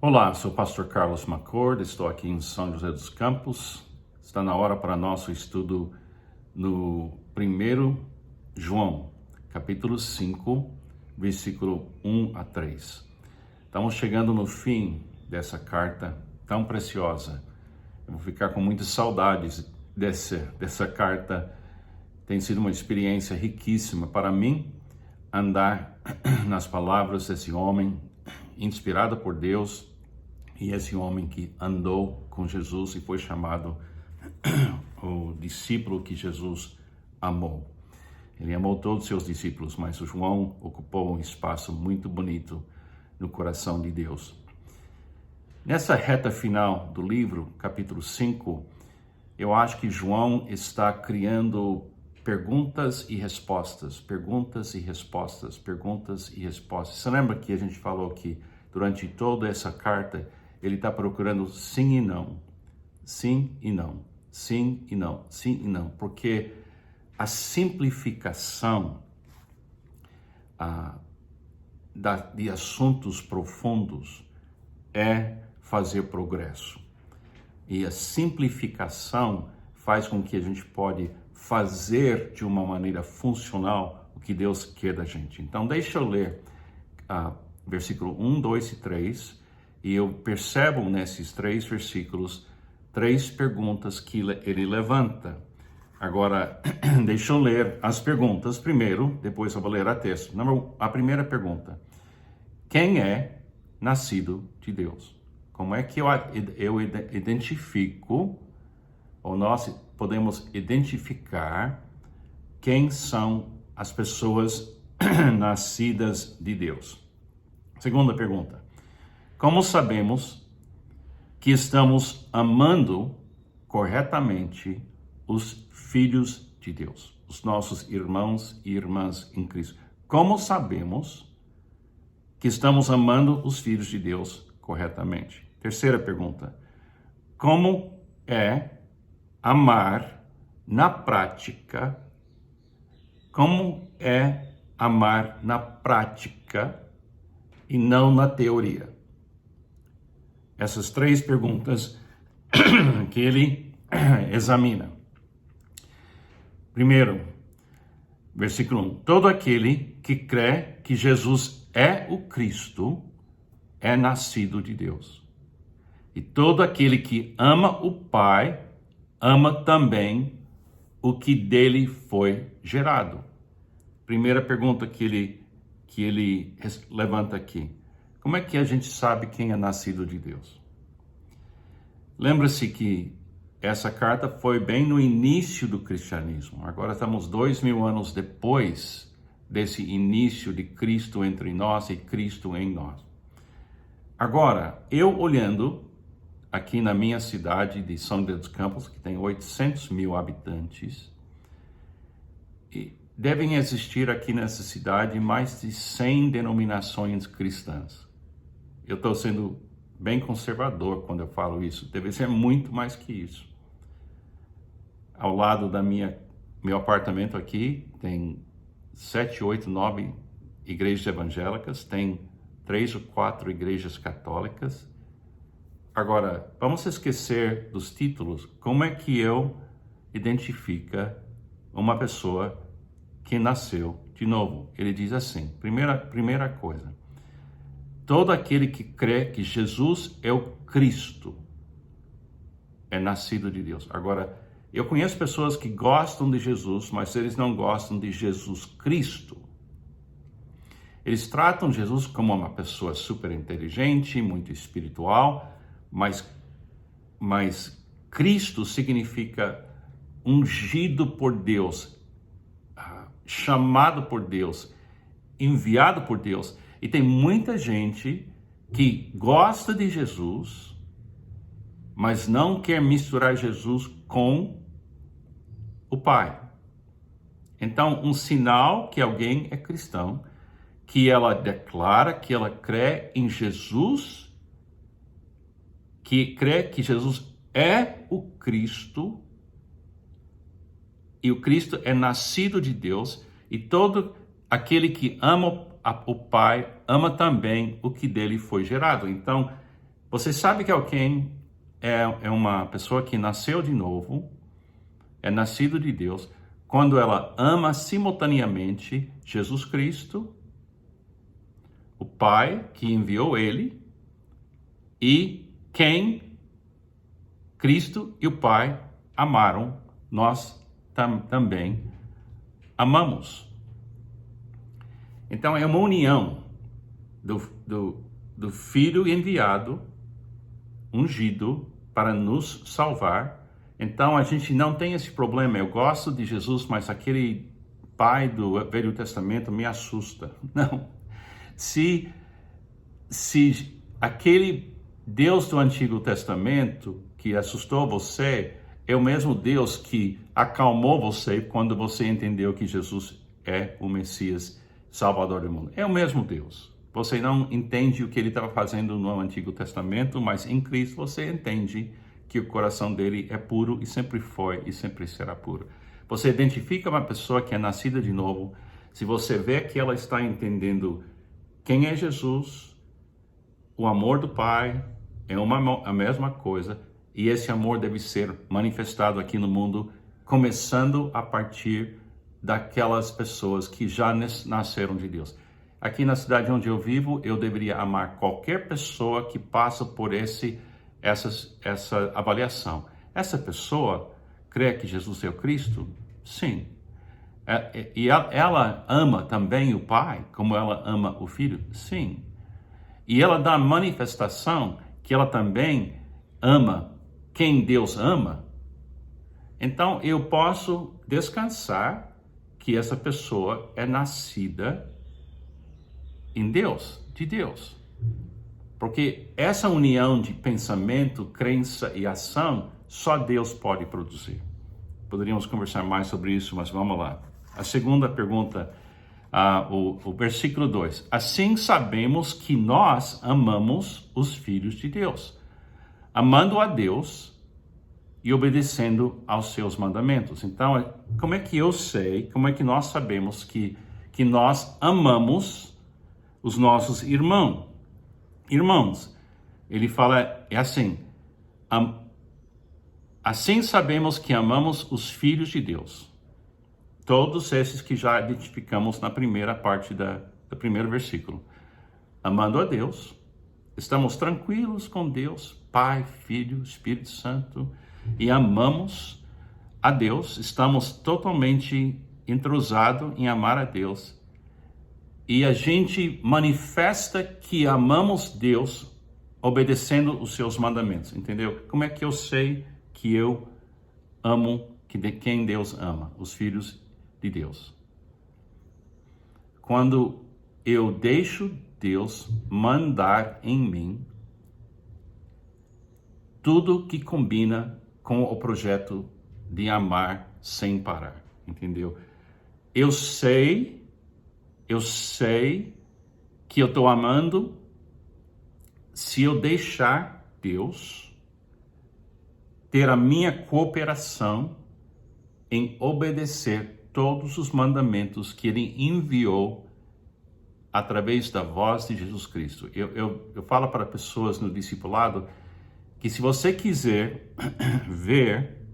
Olá, sou o pastor Carlos McCord, estou aqui em São José dos Campos. Está na hora para nosso estudo no 1 João, capítulo 5, versículo 1 a 3. Estamos chegando no fim dessa carta tão preciosa. Eu vou ficar com muitas saudades dessa carta. Tem sido uma experiência riquíssima para mim andar nas palavras desse homem, inspirado por Deus, e esse homem que andou com Jesus e foi chamado o discípulo que Jesus amou. Ele amou todos os seus discípulos, mas o João ocupou um espaço muito bonito no coração de Deus. Nessa reta final do livro, capítulo 5, eu acho que João está criando perguntas e respostas, perguntas e respostas, perguntas e respostas. Você lembra que a gente falou que durante toda essa carta ele está procurando sim e não, sim e não, sim e não, sim e não, porque a simplificação de assuntos profundos é fazer progresso. E a simplificação faz com que a gente pode fazer de uma maneira funcional o que Deus quer da gente. Então, deixa eu ler versículo 1, 2 e 3, e eu percebo nesses 3 versículos 3 perguntas que ele levanta. Agora, deixa eu ler as perguntas primeiro, depois eu vou ler a texto. A primeira pergunta: quem é nascido de Deus? Como é que eu identifico, ou nós podemos identificar quem são as pessoas nascidas de Deus? Segunda pergunta: como sabemos que estamos amando corretamente os filhos de Deus, os nossos irmãos e irmãs em Cristo? Como sabemos que estamos amando os filhos de Deus corretamente? Terceira pergunta: como é amar na prática? Como é amar na prática e não na teoria? Essas 3 perguntas que ele examina. Primeiro, versículo 1. Todo aquele que crê que Jesus é o Cristo é nascido de Deus. E todo aquele que ama o Pai ama também o que dele foi gerado. Primeira pergunta que ele levanta aqui: como é que a gente sabe quem é nascido de Deus? Lembra-se que essa carta foi bem no início do cristianismo. Agora estamos 2000 anos depois desse início de Cristo entre nós e Cristo em nós. Agora, eu olhando aqui na minha cidade de São José dos Campos, que tem 800 mil habitantes, e devem existir aqui nessa cidade mais de 100 denominações cristãs. Eu estou sendo bem conservador quando eu falo isso. Deve ser muito mais que isso. Ao lado da meu apartamento aqui, tem 7, 8, 9 igrejas evangélicas, tem 3 ou 4 igrejas católicas. Agora, vamos esquecer dos títulos. Como é que eu identifico uma pessoa que nasceu de novo? Ele diz assim, primeira coisa: todo aquele que crê que Jesus é o Cristo é nascido de Deus. Agora, eu conheço pessoas que gostam de Jesus, mas eles não gostam de Jesus Cristo. Eles tratam Jesus como uma pessoa super inteligente, muito espiritual, mas Cristo significa ungido por Deus, chamado por Deus, enviado por Deus. E tem muita gente que gosta de Jesus, mas não quer misturar Jesus com o Pai. Então, um sinal que alguém é cristão, que ela declara que ela crê em Jesus, que crê que Jesus é o Cristo, e o Cristo é nascido de Deus, e todo aquele que ama o Pai ama também o que dele foi gerado. Então, Você sabe que alguém é uma pessoa que nasceu de novo, é nascido de Deus, quando ela ama simultaneamente Jesus Cristo, o Pai que enviou ele, e quem Cristo e o Pai amaram, nós também amamos. Então é uma união do Filho enviado, ungido para nos salvar. Então a gente não tem esse problema. Eu gosto de Jesus, mas aquele pai do Velho Testamento me assusta. Não. Se aquele Deus do Antigo Testamento que assustou você é o mesmo Deus que acalmou você quando você entendeu que Jesus é o Messias, Salvador do mundo. É o mesmo Deus. Você não entende o que ele estava fazendo no Antigo Testamento, mas em Cristo você entende que o coração dele é puro e sempre foi e sempre será puro. Você identifica uma pessoa que é nascida de novo, se você vê que ela está entendendo quem é Jesus, o amor do Pai é a mesma coisa, e esse amor deve ser manifestado aqui no mundo, começando a partir daquelas pessoas que já nasceram de Deus. Aqui na cidade onde eu vivo, eu deveria amar qualquer pessoa que passa por essa avaliação. Essa pessoa crê que Jesus é o Cristo? Sim. E ela ama também o Pai, como ela ama o Filho? Sim. E ela dá manifestação que ela também ama quem Deus ama. Então eu posso descansar que essa pessoa é nascida em Deus, de Deus. Porque essa união de pensamento, crença e ação, só Deus pode produzir. Poderíamos conversar mais sobre isso, mas vamos lá. A segunda pergunta, o versículo 2. Assim sabemos que nós amamos os filhos de Deus, amando a Deus e obedecendo aos seus mandamentos. Então, como é que eu sei, como é que nós sabemos que nós amamos os nossos irmãos? Ele fala, é assim, assim sabemos que amamos os filhos de Deus. Todos esses que já identificamos na primeira parte do primeiro versículo. Amando a Deus, estamos tranquilos com Deus, Pai, Filho, Espírito Santo, e amamos a Deus, estamos totalmente entrosados em amar a Deus, e a gente manifesta que amamos Deus obedecendo os seus mandamentos, entendeu? Como é que eu sei que eu amo de quem Deus ama? Os filhos de Deus. Quando eu deixo Deus mandar em mim tudo que combina com o projeto de amar sem parar, entendeu? Eu sei que eu estou amando se eu deixar Deus ter a minha cooperação em obedecer todos os mandamentos que Ele enviou através da voz de Jesus Cristo. Eu falo para pessoas no discipulado que se você quiser ver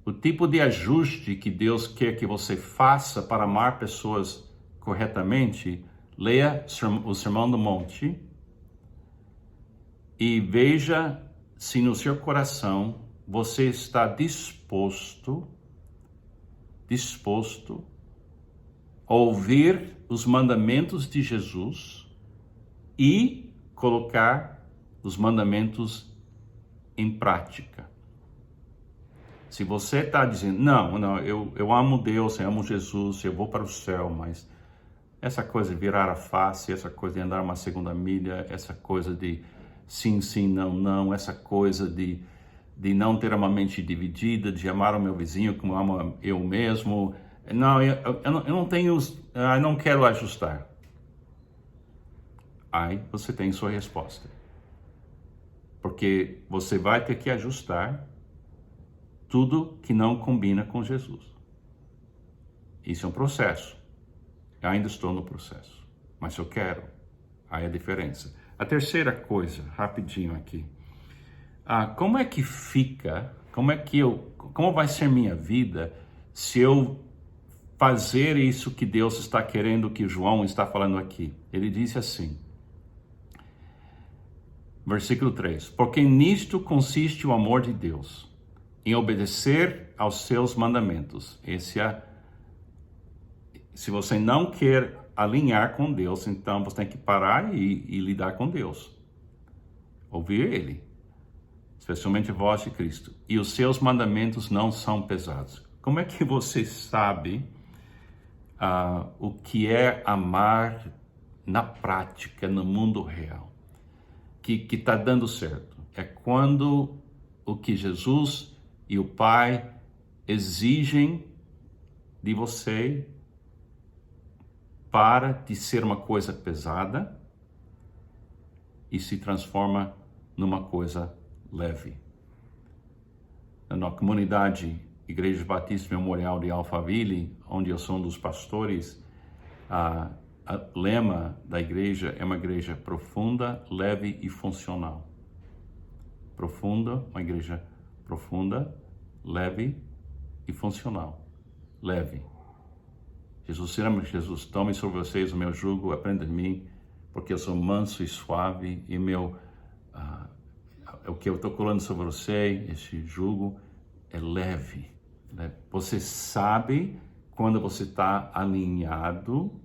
o tipo de ajuste que Deus quer que você faça para amar pessoas corretamente, leia o Sermão do Monte e veja se no seu coração você está disposto a ouvir os mandamentos de Jesus e colocar os mandamentos em prática. Se você está dizendo, não, eu amo Deus, eu amo Jesus, eu vou para o céu, mas essa coisa de virar a face, essa coisa de andar uma segunda milha, essa coisa de sim, sim, não, essa coisa de não ter uma mente dividida, de amar o meu vizinho como amo eu mesmo, não, eu não quero ajustar. Aí você tem sua resposta. Porque você vai ter que ajustar tudo que não combina com Jesus. Isso é um processo. Eu ainda estou no processo, mas eu quero. Aí a diferença. A terceira coisa, rapidinho aqui. Como é que fica, como vai ser minha vida se eu fazer isso que Deus está querendo, que João está falando aqui? Ele disse assim, versículo 3, porque nisto consiste o amor de Deus, em obedecer aos seus mandamentos. Se você não quer alinhar com Deus, então você tem que parar e lidar com Deus. Ouvir Ele, especialmente a voz de Cristo. E os seus mandamentos não são pesados. Como é que você sabe o que é amar na prática, no mundo real? Que está dando certo. É quando o que Jesus e o Pai exigem de você para de ser uma coisa pesada e se transforma numa coisa leve. Na comunidade Igreja Batista Memorial de Alphaville, onde eu sou um dos pastores, o lema da igreja é uma igreja profunda, leve e funcional. Uma igreja profunda, leve e funcional. Leve. Jesus, tome sobre vocês o meu jugo, aprenda de mim, porque eu sou manso e suave, e o que eu estou colando sobre você, esse jugo, é leve. Você sabe quando você está alinhado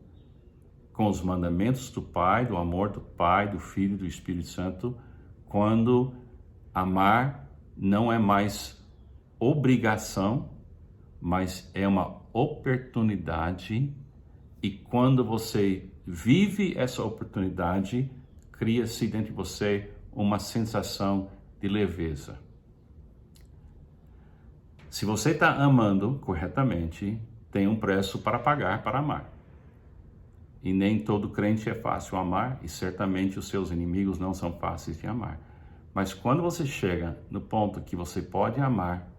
com os mandamentos do Pai, do amor do Pai, do Filho e do Espírito Santo, quando amar não é mais obrigação, mas é uma oportunidade, e quando você vive essa oportunidade, cria-se dentro de você uma sensação de leveza. Se você está amando corretamente, tem um preço para pagar para amar. E nem todo crente é fácil amar, e certamente os seus inimigos não são fáceis de amar. Mas quando você chega no ponto que você pode amar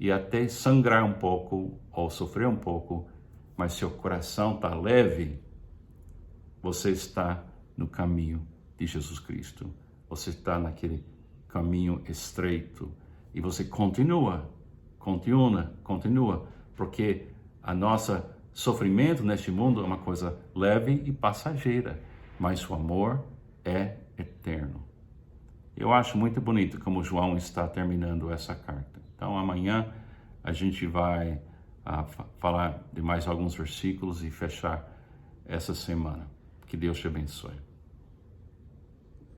e até sangrar um pouco ou sofrer um pouco, mas seu coração está leve, você está no caminho de Jesus Cristo. Você está naquele caminho estreito e você continua, porque a nossa sofrimento neste mundo é uma coisa leve e passageira, mas o amor é eterno. Eu acho muito bonito como João está terminando essa carta. Então amanhã a gente vai falar de mais alguns versículos e fechar essa semana. Que Deus te abençoe.